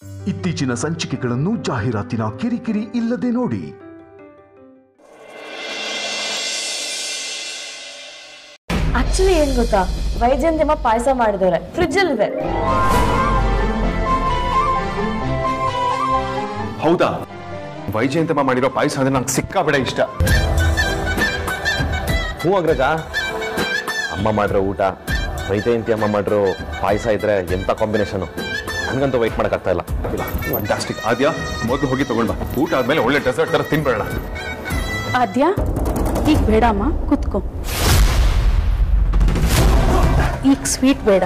ಇತ್ತೀಚಿನ ಸಂಚಿಕೆಗಳನ್ನು ಜಾಹೀರಾತಿನ ಕಿರಿಕಿರಿ ಇಲ್ಲದೆ ನೋಡಿ. ಆಕ್ಚುಲಿ ಏನ್ ಗೊತ್ತಾ, ವೈಜಯಂತಿಯಮ್ಮ ಪಾಯಸ ಮಾಡಿದವ್ರೆ, ಫ್ರಿಡ್ಜ್ ಅಲ್ಲಿದೆ. ಹೌದಾ? ವೈಜಯಂತಿಯಮ್ಮ ಮಾಡಿರೋ ಪಾಯಸ ಅಂದ್ರೆ ನಂಗೆ ಸಿಕ್ಕಾಬಿಡ ಇಷ್ಟ. ಹ್ಞೂ ಅಗ್ರಜ, ಅಮ್ಮ ಮಾಡಿರೋ ಊಟ ವೈಜಯಂತಿ ಅಮ್ಮ ಮಾಡಿರೋ ಪಾಯಸ ಇದ್ರೆ ಎಂತ ಕಾಂಬಿನೇಷನ್. ನನಗಂತೂ ವೈಟ್ ಮಾಡೋಕ್ಕಾಗ್ತಾ ಇಲ್ಲ. ಫ್ಯಾಂಟಾಸ್ಟಿಕ್. ಆದ್ಯಾ, ಮೊದಲು ಹೋಗಿ ತಗೊಂಡ್ ಬಾ. ಊಟ ಆದ್ಮೇಲೆ ಒಳ್ಳೆ ಡೆಸರ್ಟ್ ತರ ತಿನ್ಬೇಡ. ಆದ್ಯಾ, ಈಗ ಬೇಡಮ್ಮ, ಕುತ್ಕೋ. ಈಗ ಸ್ವೀಟ್ ಬೇಡ.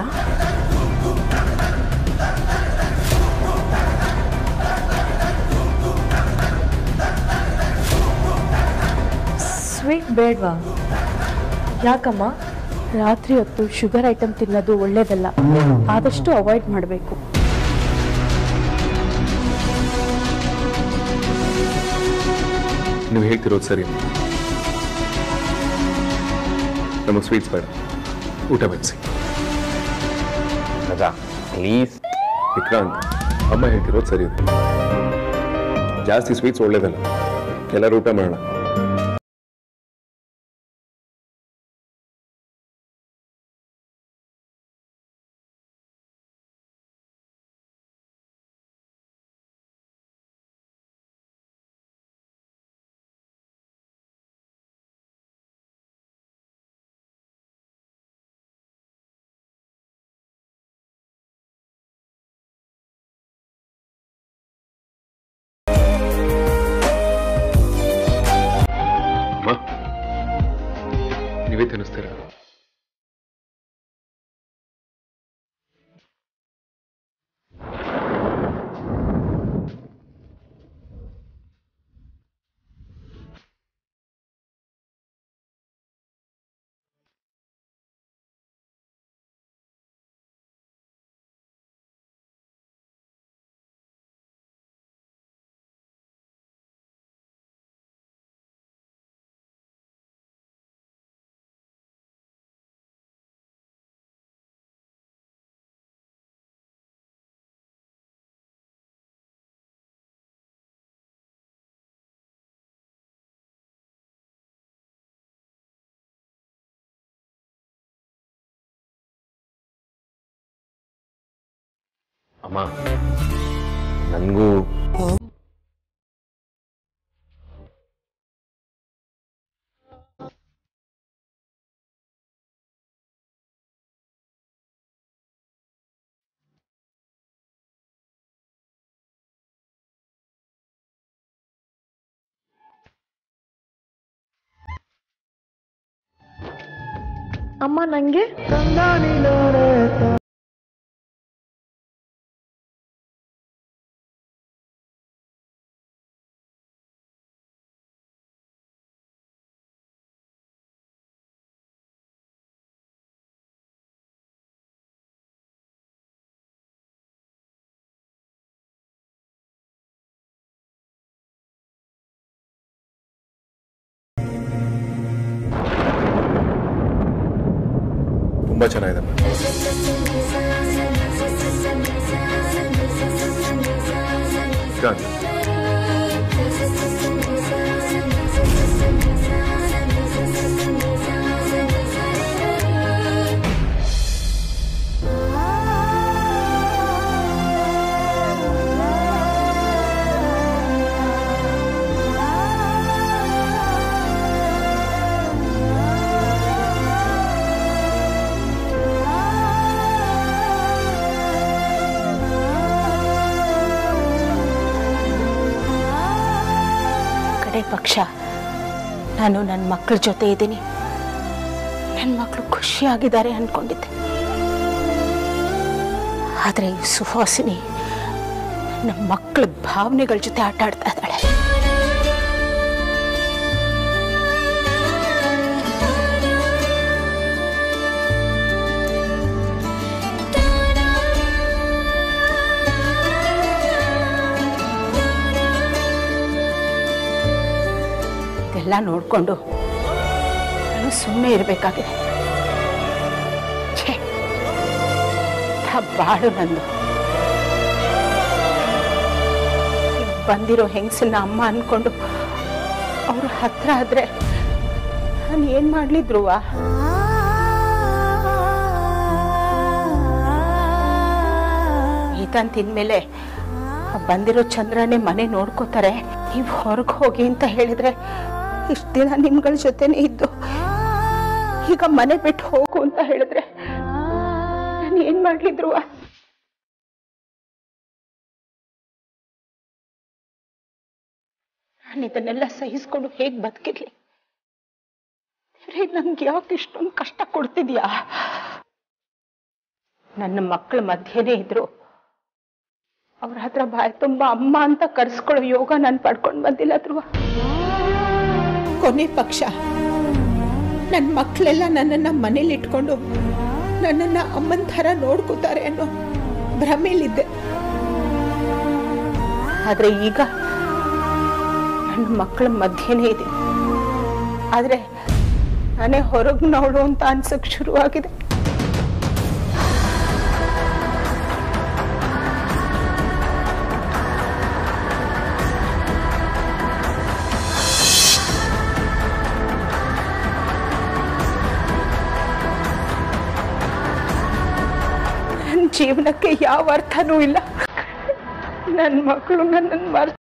ಸ್ವೀಟ್ ಬೇಡವಾ? ಯಾಕಮ್ಮ? ರಾತ್ರಿ ಹೊತ್ತು ಶುಗರ್ ಐಟಮ್ ತಿನ್ನೋದು ಒಳ್ಳೇದಲ್ಲ, ಆದಷ್ಟು ಅವಾಯ್ಡ್ ಮಾಡಬೇಕು. ನೀವು ಹೇಳ್ತಿರೋದು ಸರಿ. ನಮಗೆ ಸ್ವೀಟ್ಸ್ ಬೇಡ, ಊಟ ಬಯಸಿ. ರಾಜಾ ಪ್ಲೀಸ್. ವಿಕ್ರಾಂತ್, ಅಮ್ಮ ಹೇಳ್ತಿರೋದು ಸರಿ. ಜಾಸ್ತಿ ಸ್ವೀಟ್ಸ್ ಒಳ್ಳೇದಲ್ಲ, ಎಲ್ಲರೂ ಊಟ ಮಾಡೋಣ. ನೀವೇ ತಿನ್ನಿಸ್ತೀರಾ? ಅಮ್ಮ, ನನಗೂ ಅಮ್ಮ ನಂಗೆ ತುಂಬಾ ಚೆನ್ನಾಗಿದೆ. ಪಕ್ಷ ನಾನು ನನ್ನ ಮಕ್ಕಳ ಜೊತೆ ಇದ್ದೀನಿ, ನನ್ನ ಮಕ್ಕಳು ಖುಷಿಯಾಗಿದ್ದಾರೆ ಅನ್ಕೊಂಡಿದ್ದೆ. ಆದರೆ ಈ ಸುಹಾಸಿನಿ ನಮ್ಮ ಮಕ್ಕಳ ಭಾವನೆಗಳ ಜೊತೆ ಆಟ ಆಡ್ತಾ ಇದ್ದಾಳೆ. ಎಲ್ಲ ನೋಡ್ಕೊಂಡು ನಾನು ಸುಮ್ಮನೆ ಇರಬೇಕಾಗಿದೆ. ಬಾಳು ನಂದು. ಬಂದಿರೋ ಹೆಂಗಸನ್ನ ಅಮ್ಮ ಅನ್ಕೊಂಡು ಅವ್ರ ಹತ್ರ ಆದ್ರೆ ನಾನು ಏನ್ ಮಾಡ್ಲಿ ಧ್ರುವ? ಈತನ್ ತಿಂದ್ಮೇಲೆ ಬಂದಿರೋ ಚಂದ್ರನೇ ಮನೆ ನೋಡ್ಕೋತಾರೆ, ನೀವು ಹೊರಗೆ ಹೋಗಿ ಅಂತ ಹೇಳಿದ್ರೆ ಇಷ್ಟ ದಿನ ನಿಮ್ಗಳ ಜೊತೆನೆ ಇದ್ದು ಈಗ ಮನೆ ಬಿಟ್ಟು ಹೋಗು ಅಂತ ಹೇಳಿದ್ರೆ ನಾನು ಏನ್ ಮಾಡ್ಲಿ ಧ್ರುವ? ನಾನು ಇದನ್ನೆಲ್ಲ ಸಹಿಸ್ಕೊಂಡು ಹೇಗ್ ಬದುಕಿರ್ಲಿ? ನಂಗೆ ಯಾಕೆ ಇಷ್ಟೊಂದು ಕಷ್ಟ ಕೊಡ್ತಿದ್ಯಾ? ನನ್ನ ಮಕ್ಕಳ ಮಧ್ಯೆನೇ ಇದ್ರು ಅವ್ರ ಹತ್ರ ಬಾಯಿ ತುಂಬಾ ಅಮ್ಮ ಅಂತ ಕರ್ಸ್ಕೊಳ್ಳೋ ಯೋಗ ನಾನು ಪಡ್ಕೊಂಡು ಬಂದಿಲ್ಲ ಧ್ರುವ. ಕೊನೆ ಪಕ್ಷ ನನ್ನ ಮಕ್ಕಳೆಲ್ಲ ನನ್ನನ್ನ ಮನೇಲಿ ಇಟ್ಕೊಂಡು ನನ್ನನ್ನ ಅಮ್ಮನ ಥರ ನೋಡ್ಕೋತಾರೆ ಅನ್ನೋ ಭ್ರಮೆಯಲ್ಲಿದ್ದೆ. ಆದ್ರೆ ಈಗ ನನ್ನ ಮಕ್ಕಳ ಮಧ್ಯೆನೇ ಇದೆ, ಆದ್ರೆ ನಾನೇ ಹೊರಗೆ ನೋಡು ಅಂತ ಅನ್ಸಕ್ ಶುರುವಾಗಿದೆ. ನನ್ನ ಜೀವನಕ್ಕೆ ಯಾವ ಅರ್ಥನೂ ಇಲ್ಲ. ನನ್ನ ಮಕ್ಕಳು ನನ್ನನ್ನು ಮರ್ತು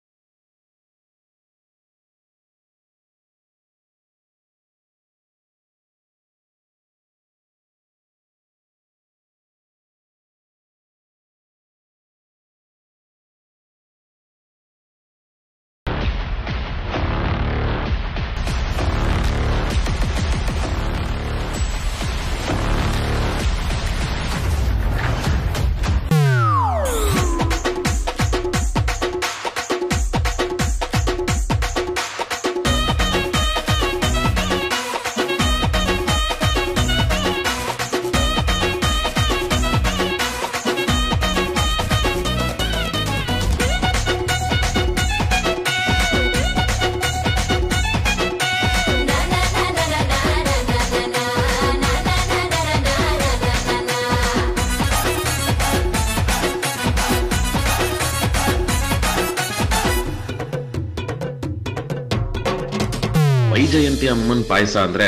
ವೈಜಯಂತಿ ಅಮ್ಮನ್ ಪಾಯಸ ಅಂದ್ರೆ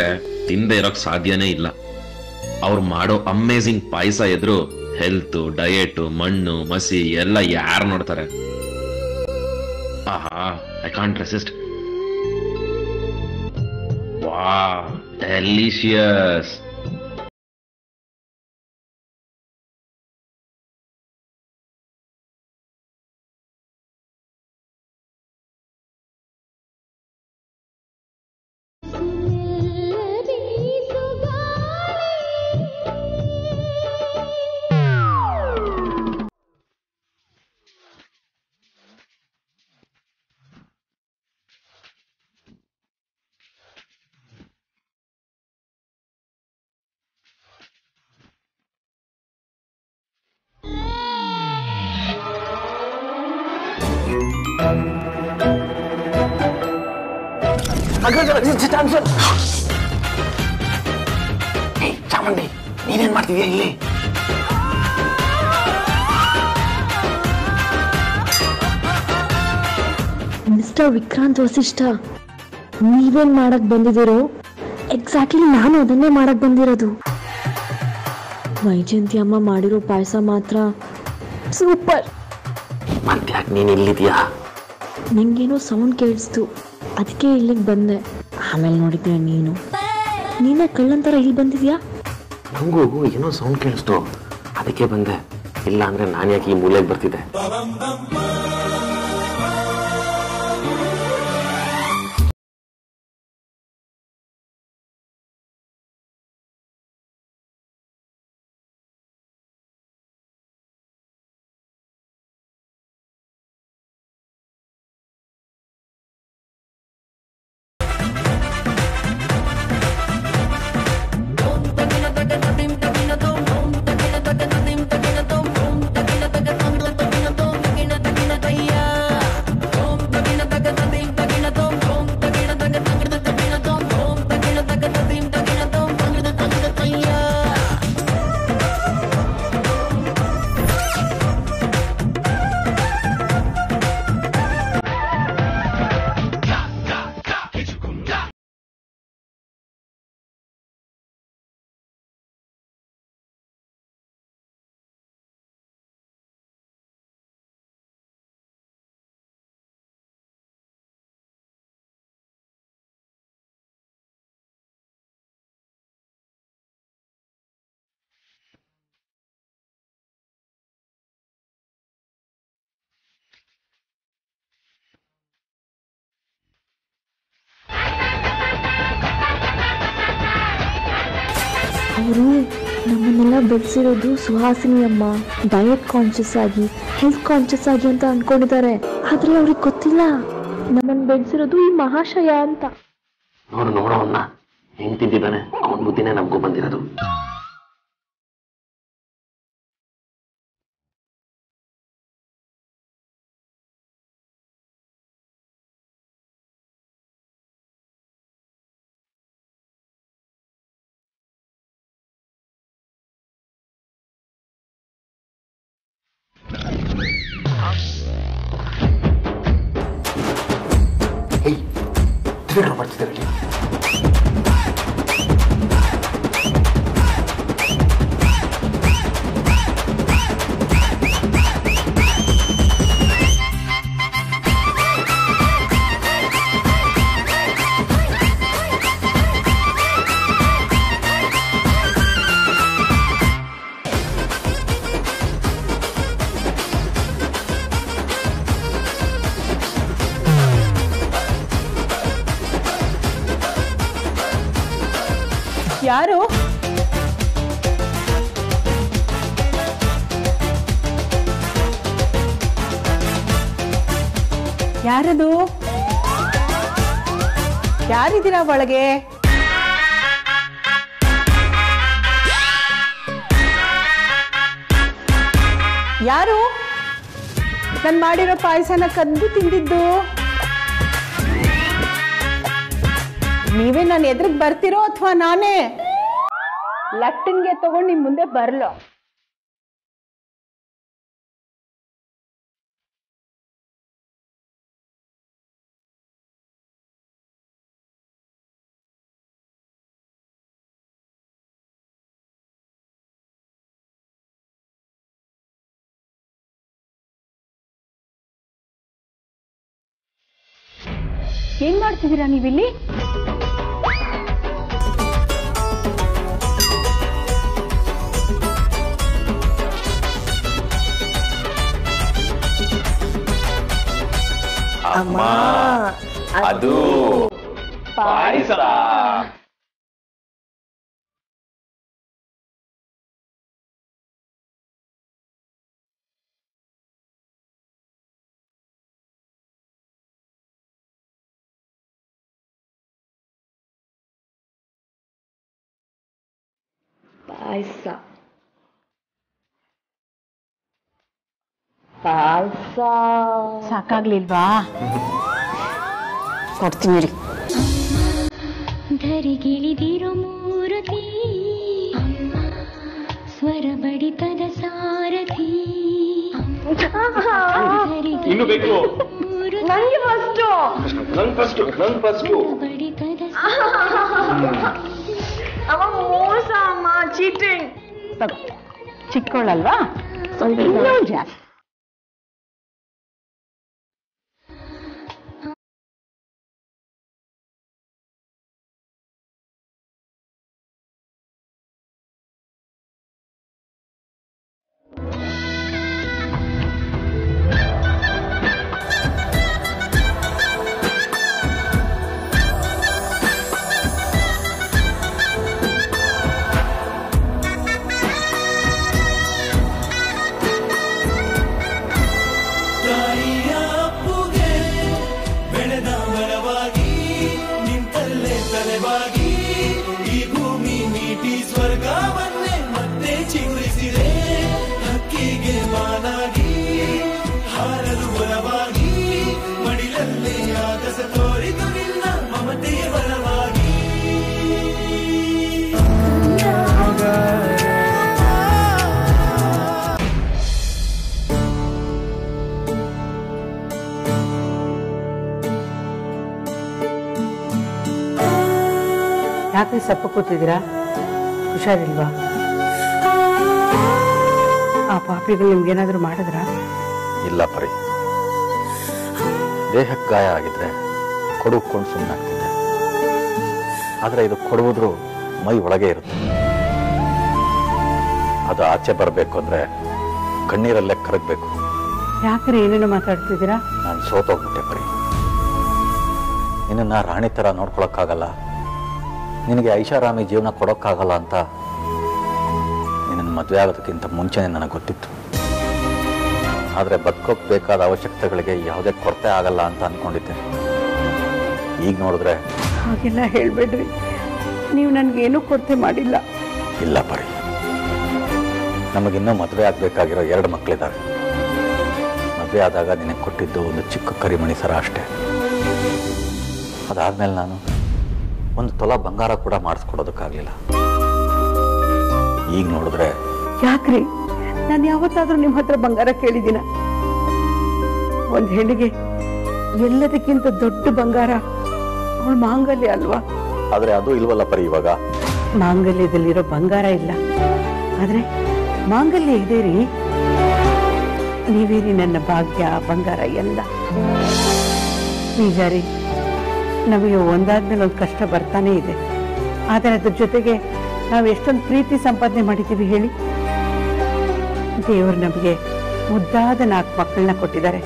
ತಿಂದೆ ಇರೋಕ್ ಸಾಧ್ಯನೇ ಇಲ್ಲ. ಅವ್ರು ಮಾಡೋ ಅಮೇಝಿಂಗ್ ಪಾಯಸ ಎದುರು ಹೆಲ್ತ್, ಡಯಟ್, ಮಣ್ಣು, ಮಸಿ ಎಲ್ಲ ಯಾರು ನೋಡ್ತಾರೆ? ಆಹಾ, I can't resist. Wow, delicious. Chamundi, ನೀನೇನ್ ಮಾಡ್ತಿದ್ಯಾ ಇಲ್ಲಿ? ಮಿಸ್ಟರ್ ವಿಕ್ರಾಂತ್ ವಸಿಷ್ಠ, ನೀವೇನ್ ಮಾಡಕ್ ಬಂದಿದ್ದೀರೋ ಎಕ್ಸಾಕ್ಟ್ಲಿ ನಾನು ಅದನ್ನೇ ಮಾಡಕ್ ಬಂದಿರೋದು. ವೈಜಯಂತಿ ಅಮ್ಮ ಮಾಡಿರೋ ಪಾಯಸ ಮಾತ್ರ ಸೂಪರ್. ಮತ್ತ್ಯಾಕೆ ನೀನ್ ಇಲ್ಲಿದ್ಯಾ? ನಂಗೇನೋ ಸೌಂಡ್ ಕೇಳಿಸ್ತು, ಅದಕ್ಕೆ ಇಲ್ಲಿಗೆ ಬಂದೆ. ಆಮೇಲೆ ನೋಡಿದ್ರೆ ನೀನೇ ಕಳ್ಳಂತರ ಇಲ್ಲಿ ಬಂದಿದ್ಯಾ? ನಂಗೂ ಏನೋ ಸೌಂಡ್ ಕೇಳಿಸ್ತು, ಅದಕ್ಕೆ ಬಂದೆ. ಇಲ್ಲ ಅಂದ್ರೆ ನಾನು ಯಾಕೆ ಈ ಮೂಲೆಗೆ ಬರ್ತಿದ್ದೆ? ಅವರು ನಮ್ಮನ್ನೆಲ್ಲ ಬೆಳೆಸಿರೋದು ಸುಹಾಸಿನಿ ಅಮ್ಮ ಡಯಟ್ ಕಾನ್ಷಿಯಸ್ ಆಗಿ ಹೆಲ್ತ್ ಕಾನ್ಷಿಯಸ್ ಆಗಿ ಅಂತ ಅನ್ಕೊಂಡಿದ್ದಾರೆ. ಆದ್ರೆ ಅವ್ರಿಗೆ ಗೊತ್ತಿಲ್ಲ ನಮ್ಮನ್ನು ಬೆಳೆಸಿರೋದು ಈ ಮಹಾಶಯ ಅಂತ. ನೋಡೋವನ್ನ ಹೆಂಗ್ ತಿಂತಿದ್ದಾನೆ, ಅವನ ಬುದ್ಧಿನೇ ನಮಗೂ ಬಂದಿರೋದು. ಬರ್ತಿದ್ದಾರೆ. ಯಾರು? ಯಾರದು? ಯಾರಿದ್ದೀರಾ ಒಳಗೆ? ಯಾರು ನಾನು ಮಾಡಿರೋ ಪಾಯಸನ ಕದ್ದು ತಿಂದಿದ್ದು? ನೀವೇ ನಾನು ಎದುರಿಗೆ ಬರ್ತಿರೋ ಅಥವಾ ನಾನೇ ಲಟ್ಟನ್ಗೆ ತಗೊಂಡು ನಿಮ್ ಮುಂದೆ ಬರ್ಲೋ? ಏನ್ ಮಾಡ್ತಿದ್ದೀರಾ ನೀವಿಲ್ಲಿ? ಅಮ್ಮ ಅದು ಪಾಯಸ. ಪಾಯಸ ಪಾಯಸ ಸಾಕಾಗ್ಲಿಲ್ವಾ? ಕೊಡ್ತೀನಿ ರೀ. ಧರಿಗಿಳಿದಿರೋ ಮೂರುತಿ ಸ್ವರ ಬಡಿತದ ಸಾರಥಿ. ಇನ್ನು ಬೇಕು ನನಗೆ ಫಸ್ಟು ಬಡಿತದ ಅಮ್ಮ ಮೋಸ ಅಮ್ಮ, ಚೀಟಿಂಗ್. ತಗೋ, ಚಿಕ್ಕವಳಲ್ವಾ, ಸ್ವಲ್ಪ ಇನ್ನೂ ಜಾಸ್ತಿ. ಯಾಕೆ ಸಪ್ಪ ಕೂತಿದ್ದೀರಾ? ಹುಷಾರಿಲ್ವಾ? ಆ ಪಾಪಿಗಳು ನಿಮ್ಗೇನಾದ್ರೂ ಮಾಡಿದ್ರಾ? ಇಲ್ಲ ಪರಿ, ದೇಹಕ್ಕೆ ಗಾಯ ಆಗಿದ್ರೆ ಕೊಡುಕೊಂಡು ಸುಮ್ಮನಾಗ್ತಿದ್ದೆ. ಆದರೆ ಇದು ಕೊಡುವುದ್ರು ಮೈ ಒಳಗೆ ಇರುತ್ತೆ. ಅದು ಆಚೆ ಬರಬೇಕು ಅಂದರೆ ಕಣ್ಣೀರಲ್ಲೇ ಕರಗಬೇಕು. ಯಾಕ್ರೆ ಏನೇನೋ ಮಾತಾಡ್ತಿದ್ದೀರಾ? ನಾನು ಸೋತೋಗ್ಬಿಟ್ಟೆ ಪರಿ. ನಿನ್ನನ್ನು ರಾಣಿ ಥರ ನೋಡ್ಕೊಳಕ್ಕಾಗಲ್ಲ, ನಿನಗೆ ಐಷಾರಾಮಿ ಜೀವನ ಕೊಡೋಕ್ಕಾಗಲ್ಲ ಅಂತ ಮದುವೆ ಆಗೋದಕ್ಕಿಂತ ಮುಂಚೆನೇ ನನಗೆ ಗೊತ್ತಿತ್ತು. ಆದರೆ ಬದುಕೋಕೆ ಬೇಕಾದ ಅವಶ್ಯಕತೆಗಳಿಗೆ ಯಾವುದೇ ಕೊರತೆ ಆಗಲ್ಲ ಅಂತ ಅಂದ್ಕೊಂಡಿದ್ದೆ. ಈಗ ನೋಡಿದ್ರೆ ಹಾಗೆಲ್ಲ ಹೇಳಬೇಡ್ರಿ. ನೀವು ನನಗೇನೂ ಕೊರತೆ ಮಾಡಿಲ್ಲ. ಇಲ್ಲ ಪರಿ, ನಮಗಿನ್ನೂ ಮದುವೆ ಆಗಬೇಕಾಗಿರೋ 2 ಮಕ್ಕಳಿದ್ದಾರೆ. ಮದುವೆ ಆದಾಗ ನಿನಗೆ ಕೊಟ್ಟಿದ್ದು ಒಂದು ಚಿಕ್ಕ ಕರಿಮಣಿ ಸರ ಅಷ್ಟೇ. ಅದಾದಮೇಲೆ ನಾನು 1 ತೊಲ ಬಂಗಾರ ಕೂಡ ಮಾಡಿಸ್ಕೊಡೋದಕ್ಕಾಗಲಿಲ್ಲ. ಈಗ ನೋಡಿದ್ರೆ ಯಾಕ್ರಿ, ನಾನು ಯಾವತ್ತಾದ್ರೂ ನಿಮ್ಮ ಹತ್ರ ಬಂಗಾರ ಕೇಳಿದ್ದೀನ? ಒಂದು ಹೆಣ್ಣಿಗೆ ಎಲ್ಲದಕ್ಕಿಂತ ದೊಡ್ಡ ಬಂಗಾರ ಅವಳ ಮಾಂಗಲ್ಯ ಅಲ್ವಾ? ಆದರೆ ಅದು ಇಲ್ವಲ್ಲ ಪರಿ. ಇವಾಗ ಮಾಂಗಲ್ಯದಲ್ಲಿರೋ ಬಂಗಾರ ಇಲ್ಲ, ಆದ್ರೆ ಮಾಂಗಲ್ಯ ಇದೆ ರೀ. ನೀವೇ ರೀ ನನ್ನ ಭಾಗ್ಯ, ಬಂಗಾರ ಎಲ್ಲ. ನಿಜ ರೀ, ನಮಗೆ ಒಂದಾದ್ಮೇಲೆ ಒಂದು ಕಷ್ಟ ಬರ್ತಾನೆ ಇದೆ. ಆದರೆ ಅದ್ರ ಜೊತೆಗೆ ನಾವು ಎಷ್ಟೊಂದು ಪ್ರೀತಿ ಸಂಪಾದನೆ ಮಾಡಿದ್ದೀವಿ ಹೇಳಿ. ದೇವರು ನಮಗೆ ಮುದ್ದಾದ 4 ಮಕ್ಕಳನ್ನ ಕೊಟ್ಟಿದ್ದಾರೆ.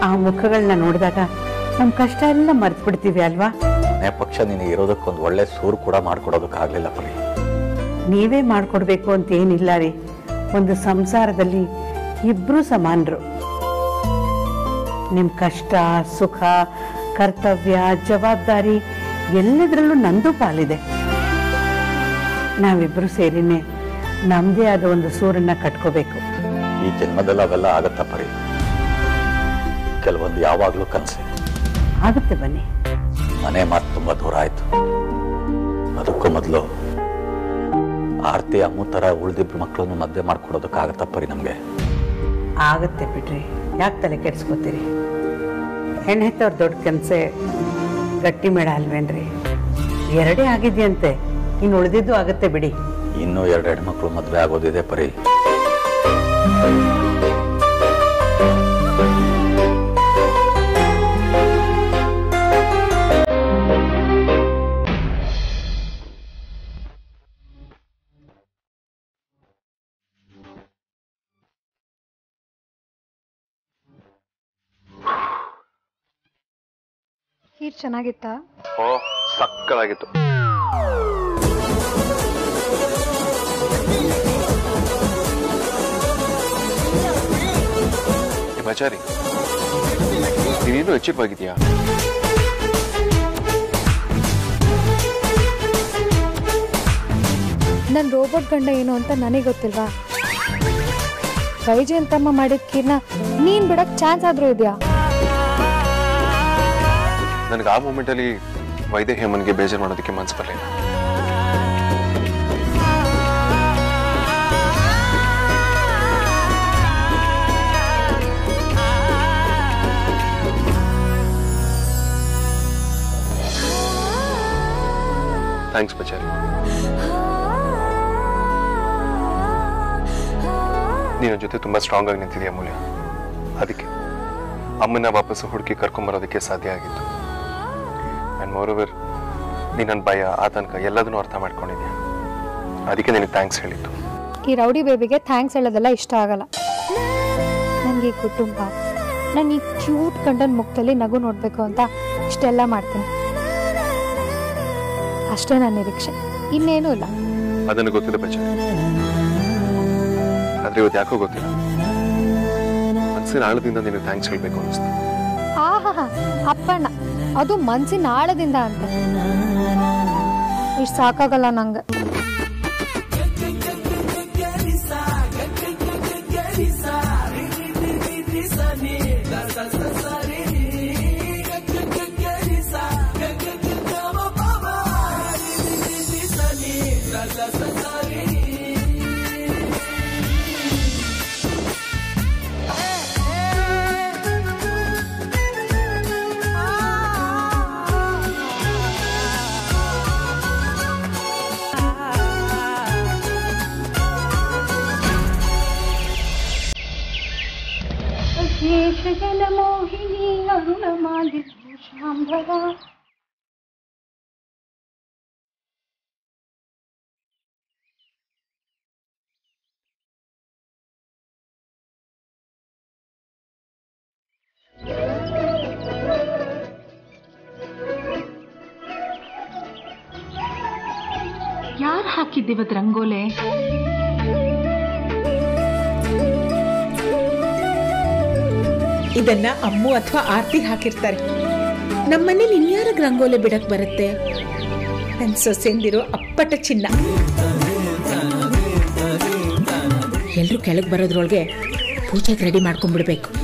ಆ ಮುಖಗಳನ್ನ ನೋಡಿದಾಗ ನಮ್ಮ ಕಷ್ಟ ಎಲ್ಲ ಮರ್ತು ಬಿಡ್ತೀವಿ ಅಲ್ವಾ? ಮನೆ ಪಕ್ಷ ನಿನಗೆ ಇರೋದಕ್ಕೊಂದು ಒಳ್ಳೆ ಸೂರು ಕೂಡ ಮಾಡ್ಕೊಡೋದಕ್ಕಾಗಲಿಲ್ಲ ಪರಿ. ನೀವೇ ಮಾಡ್ಕೊಡ್ಬೇಕು ಅಂತ ಏನಿಲ್ಲ ರೀ. ಒಂದು ಸಂಸಾರದಲ್ಲಿ ಇಬ್ರು ಸಮಾನರು. ನಿಮ್ ಕಷ್ಟ, ಸುಖ, ಕರ್ತವ್ಯ, ಜವಾಬ್ದಾರಿ ಎಲ್ಲದರಲ್ಲೂ ನಂದು ಪಾಲಿದೆ. ನಾವಿಬ್ರು ಸೇರಿನೇ ನಮ್ದೇ ಆದ ಒಂದು ಸೂರನ್ನ ಕಟ್ಕೋಬೇಕು. ಈ ಜನ್ಮದಲ್ಲಿ ಅವೆಲ್ಲ ಆಗತ್ತ ಪರಿ. ಕೆಲವೊಂದು ಯಾವಾಗಲೂ ಕನಸೆ. ಆಗುತ್ತೆ ಬನ್ನಿ. ಮನೆ ಮಾತು ತುಂಬಾ ದೂರ ಆಯ್ತು. ಅದಕ್ಕೂ ಮೊದಲು ಆರ್ತಿ ಅಮ್ಮು ತರ ಉಳಿದಿಬ್ರು ಮಕ್ಕಳನ್ನು ಮದುವೆ ಮಾಡ್ಕೊಡೋದಕ್ಕಾಗತ್ತ ಪರಿ ನಮ್ಗೆ? ಆಗತ್ತೆ ಬಿಡ್ರಿ, ಯಾಕೆ ತಲೆ ಕೆಡ್ಸ್ಕೊತೀರಿ? ಹೆಣ್ಣೆತ್ತವ್ರ ದೊಡ್ಡ ಕನಸೆ ಗಟ್ಟಿ ಮೇಳ ಅಲ್ವೇನ್ರಿ? 2 ಆಗಿದೆಯಂತೆ, ಇನ್ನು ಉಳಿದಿದ್ದು ಆಗತ್ತೆ ಬಿಡಿ. ಇನ್ನೂ 2 ಹೆಣ್ಮಕ್ಳು ಮದುವೆ ಆಗೋದಿದೆ ಪರಿ. ಖೀರ್ ಚೆನ್ನಾಗಿತ್ತಾ? ಓ, ಸಕ್ಕತ್ತಾಗಿತ್ತು. ಬಚಾರಿ, ನೀನೇನು ಹೆಚ್ಚಿವಾಗಿದ್ಯಾ? ನನ್ನ ರೋಬೋಟ್ ಗಂಡ ಏನು ಅಂತ ನನಗೆ ಗೊತ್ತಿಲ್ವಾ? ವೈಜಯಂತಮ್ಮ ಮಾಡಿದ ಖೀರ್ನ ನೀನ್ ಬಿಡಕ್ ಚಾನ್ಸ್ ಆದ್ರೂ ಇದೆಯಾ? ನನಗೆ ಆ ಮೂಮೆಂಟ್ ಅಲ್ಲಿ ವೈದ್ಯ ಹೇಮನ್ಗೆ ಬೇಜಾರು ಮಾಡೋದಕ್ಕೆ ಮನ್ಸು ಬರಲಿಲ್ಲ. ಥ್ಯಾಂಕ್ಸ್ ಬಚಾರಿ. ನೀನ ಜೊತೆ ತುಂಬಾ ಸ್ಟ್ರಾಂಗ್ ಆಗಿ ನಿಂತಿದೆಯಾ ಮೂಲ್ಯ. ಅದಕ್ಕೆ ಅಮ್ಮನ ವಾಪಸ್ಸು ಹುಡುಕಿ ಕರ್ಕೊಂಬರೋದಕ್ಕೆ ಸಾಧ್ಯ ಆಗಿತ್ತು. ಆ್ಯಂಡ್ ಮೋರೋವರ್ ನೀನು ನನ್ನ ಭಯ, ಆತಂಕ ಎಲ್ಲದನ್ನೂ ಅರ್ಥ ಮಾಡ್ಕೊಂಡಿದ್ಯಾ. ಅದಕ್ಕೆ ನಿನಗೆ ಥ್ಯಾಂಕ್ಸ್ ಹೇಳಿದ್ದು. ಈ ರೌಡಿ ಬೇಬಿಗೆ ಥ್ಯಾಂಕ್ಸ್ ಹೇಳೋದೆಲ್ಲ ಇಷ್ಟ ಆಗಲ್ಲ. ನನಗೆ ಈ ಕುಟುಂಬ, ನಾನು ಈ ಕ್ಯೂಟ್ ಗಂಡನ ಮುಖದಲ್ಲಿ ನಗು ನೋಡಬೇಕು ಅಂತ ಇಷ್ಟೆಲ್ಲ ಮಾಡ್ತೀನಿ. ಅಷ್ಟೇ ನನ್ನ ನಿರೀಕ್ಷೆ, ಇನ್ನೇನೂ ಇಲ್ಲ. ಅದನ್ನು ಗೊತ್ತಿಲ್ಲ ಬಚಾರಿ, ಆದ್ರೆ ಇವತ್ತು ಯಾಕೋ ಗೊತ್ತಿಲ್ಲ, ಮನಸ್ಸಿನ ಆಳದಿಂದ ನಿನಗೆ ಥ್ಯಾಂಕ್ಸ್ ಹೇಳಬೇಕು ಅನಿಸ್ತು. ಆಹಾ, ಅಪ್ಪಣ್ಣ, ಅದು ಮನ್ಸಿನ ಆಳದಿಂದ ಅಂತ. ಇಷ್ಟು ಸಾಕಾಗಲ್ಲ ನಂಗೆ. ಮೋಹಿನಿ ಅರುಣ ಮಾಲಿ ಶಾಂಭವ. ಯಾರು ಹಾಕಿದ್ದಿವತ್ ರಂಗೋಲೆ? ಇದನ್ನ ಅಮ್ಮು ಅಥವಾ ಆರ್ತಿ ಹಾಕಿರ್ತಾರೆ. ನಮ್ಮನೇಲಿ ಇನ್ಯಾರಿಗೆ ರಂಗೋಲಿ ಬಿಡಕ್ ಬರುತ್ತೆ? ನನ್ನ ಸೊಸೆಂದಿರೋ ಅಪ್ಪಟ ಚಿನ್ನ. ಎಲ್ರೂ ಕೆಳಗೆ ಬರೋದ್ರೊಳಗೆ ಪೂಜೆಗೆ ರೆಡಿ ಮಾಡ್ಕೊಂಡ್ಬಿಡ್ಬೇಕು.